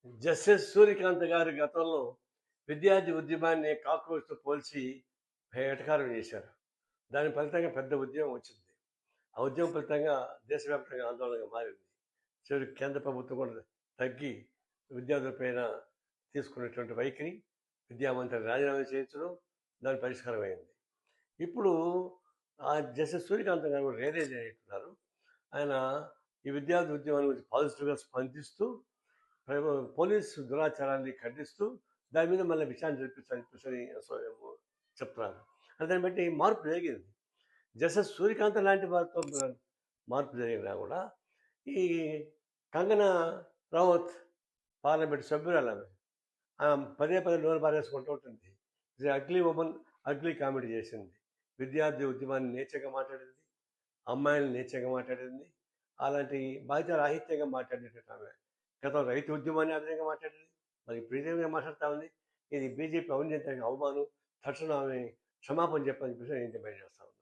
Justice Surya Kant గారు గతంలో విద్యార్థి ఉద్యమాన్ని కాక్రోచ్‌తో పోల్చి ఎటకారం చేశారు. దాని ఫలితంగా పెద్ద ఉద్యమం వచ్చింది. ఆ ఉద్యమం ఫలితంగా దేశవ్యాప్తంగా ఆందోళనగా మారింది. చివరికి కేంద్ర ప్రభుత్వం కూడా తగ్గి విద్యార్థుల పైన తీసుకున్నటువంటి వైఖరి, విద్యామంత్రిని రాజీనామా చేయించడం, దాని పరిష్కారం అయింది. ఇప్పుడు ఆ జస్టిస్ సూర్యకాంత్ గారు కూడా రియలైజ్ అయ్యుంటున్నారు. ఆయన ఈ విద్యార్థి ఉద్యమాన్ని గురించి పాజిటివ్‌గా స్పందిస్తూ పోలీసు దురాచారాన్ని ఖండిస్తూ దాని మీద మళ్ళీ విచారణ జరిపించాలని చెప్పేసి చెప్తున్నారు. దాన్ని బట్టి మార్పు జరిగింది. జస్టిస్ సూర్యకాంత్ లాంటి వారితో మార్పు జరిగినా కూడా ఈ కంగనా రనౌత్ పార్లమెంట్ సభ్యురాలు ఆమె. పదే పదే నోరు పారేసుకుంటూ ఉంటుంది. అగ్లీ ఉమెన్ అగ్లీ కామెడీ చేసింది. విద్యార్థి ఉద్యమాన్ని నీచంగా మాట్లాడింది, అమ్మాయిలను నీచంగా మాట్లాడింది. అలాంటి బాధ్యత రాహిత్యంగా మాట్లాడినటువంటి ఆమె గతం రైతు ఉద్యమాన్ని ఆ విధంగా మాట్లాడింది. మరి ఇప్పుడు ఇదే విధంగా మాట్లాడుతూ ఉంది. ఇది బీజేపీ అవినీతికి అవమానం. తక్షణం ఆమె క్షమాపణ చెప్పని చెప్పేసి నేను డిమాండ్ చేస్తా ఉన్నాను.